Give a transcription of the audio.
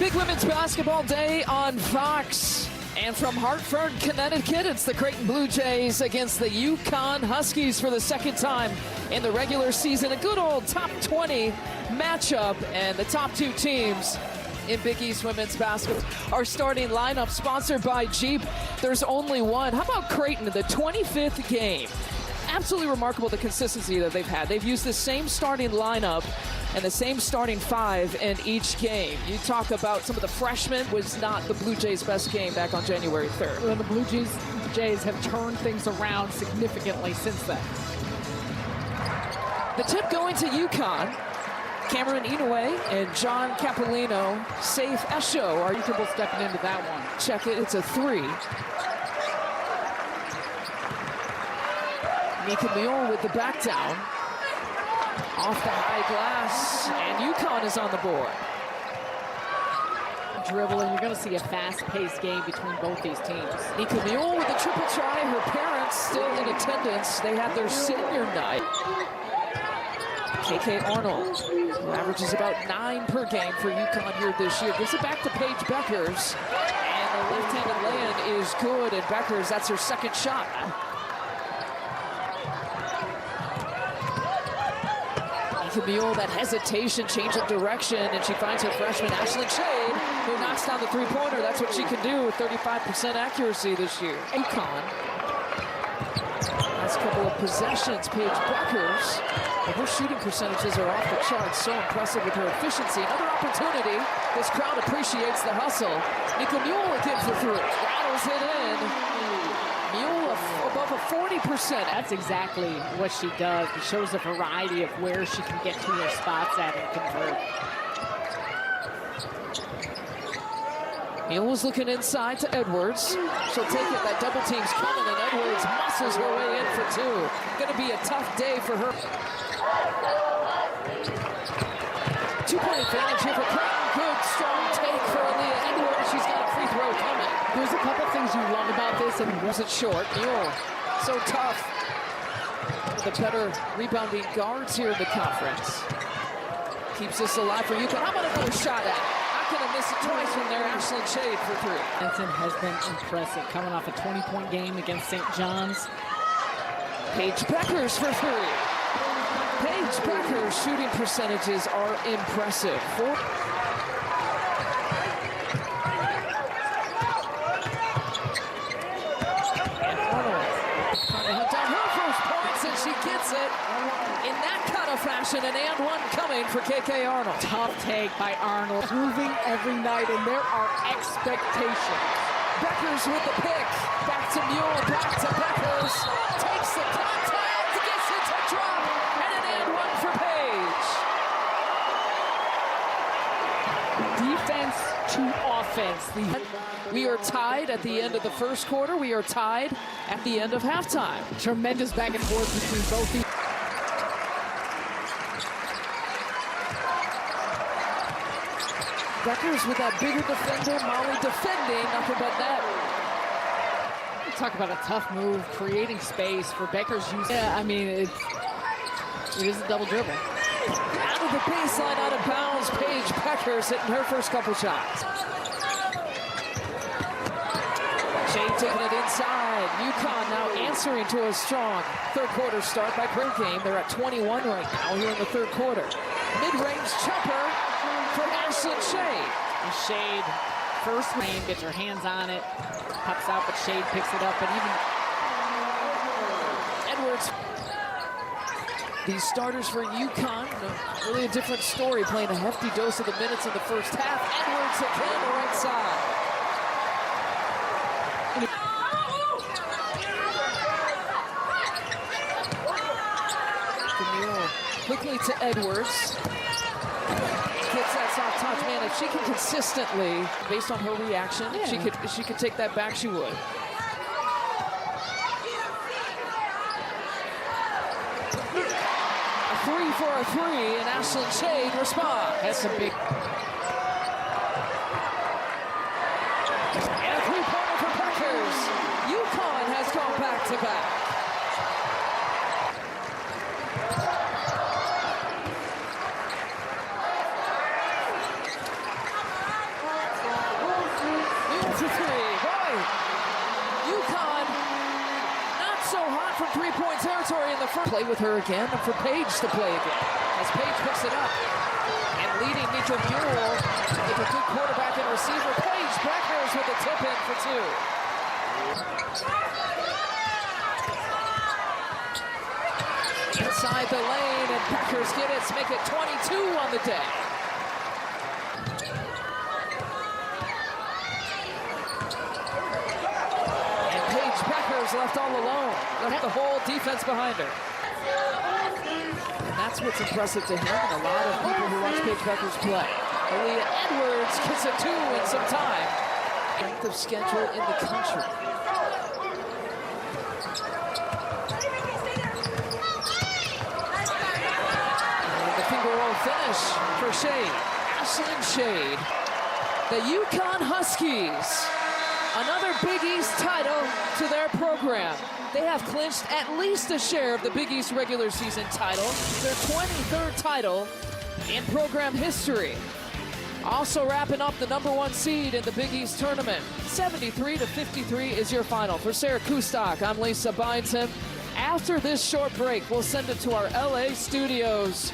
Big women's basketball day on Fox. And from Hartford, Connecticut, it's the Creighton Blue Jays against the UConn Huskies for the second time in the regular season. A good old top 20 matchup, and the top two teams in Big East women's basketball. Our starting lineup sponsored by Jeep. There's only one. How about Creighton in the 25th game? Absolutely remarkable, the consistency that they've had. They've used the same starting lineup and the same starting five in each game. You talk about some of the freshmen, was not the Blue Jays' best game back on January 3rd. Well, the Blue Jays have turned things around significantly since then. The tip going to UConn. Cameron Inoue and John Capolino. Safe Esho are comfortable stepping into that one. Check it, it's a three. Nika Mule with the back down. Off the high glass, and UConn is on the board. Dribbling, you're going to see a fast-paced game between both these teams. Nika Mule with the triple try. Her parents still in attendance. They had their senior night. KK Arnold, who averages about 9 per game for UConn here this year, gives it back to Paige Beckers, and the left-handed lay-in is good, and Beckers, that's her second shot. Mule, that hesitation, change of direction, and she finds her freshman Ashlyn Shade, who knocks down the three-pointer. That's what she can do with 35% accuracy this year. UConn, last couple of possessions, Paige Beckers, and her shooting percentages are off the charts. So impressive with her efficiency. Another opportunity. This crowd appreciates the hustle. Nika Mule again for three. Rattles it in. Mule above a 40%. That's exactly what she does. It shows a variety of where she can get to her spots at and convert. Mule was looking inside to Edwards. She'll take it. That double team's coming, and Edwards muscles her way in for two. Going to be a tough day for her. 2-point advantage here for Creighton. Good, strong take for Aaliyah Edwards. She's got a free throw coming. There's a couple things you love about this, and was it short? Mule, so tough. The better rebounding guards here in the conference. Keeps this alive for UConn. How about another shot at it? How can I miss it twice from there? Ashlyn Shade for three. Benson has been impressive, coming off a 20-point game against St. John's. Paige Beckers for three. Paige Beckers' shooting percentages are impressive. Fashion, and one coming for KK Arnold. Tough take by Arnold. Moving every night, and there are expectations. Beckers with the pick. Back to Mule, back to Beckers. Takes the contact, gets it to drop, and one for Paige. Defense to offense. We are tied at the end of the first quarter. We are tied at the end of halftime. Tremendous back and forth between both teams. Beckers with that bigger defender, Molly defending, nothing but that. Talk about a tough move, creating space for Beckers' use. Yeah, I mean, it is a double dribble. Out of the baseline, out of bounds, Paige Beckers hitting her first couple shots. Shade taking it inside. UConn now answering to a strong third quarter start by Creighton. They're at 21 right now here in the third quarter. Mid-range jumper for Ashlyn Shade. And Shade, first lane, gets her hands on it, pops out, but Shade picks it up, and even Edwards. These starters for UConn, really a different story, playing a hefty dose of the minutes in the first half. Edwards again, the right side. Quickly to Edwards. Gets that soft touch, man. If she can consistently, based on her reaction, if she could take that back, she would. A 3 for a 3, and Ashlyn Shade responds. That's a big. And a three-pointer for Beckers. UConn has gone back to back. play with her again, and for Paige to play again. As Paige picks it up. And leading Mika Mule with a good quarterback and receiver. Paige Beckers with a tip-in for 2. Inside the lane, and Beckers get it to make it 22 on the day. And Paige Beckers left all alone. Left the whole defense behind her. And that's what's impressive to him and a lot of people who watch Paige Beckers play. Aaliyah Edwards gets a 2 in some time. Strength of schedule in the country. And the finger roll finish for Shade. Ashlyn Shade. The UConn Huskies. Another Big East title to their program. They have clinched at least a share of the Big East regular season title, their 23rd title in program history. Also wrapping up the #1 seed in the Big East tournament. 73-53 is your final. For Sarah Kustok, I'm Lisa Byington. After this short break, we'll send it to our LA studios.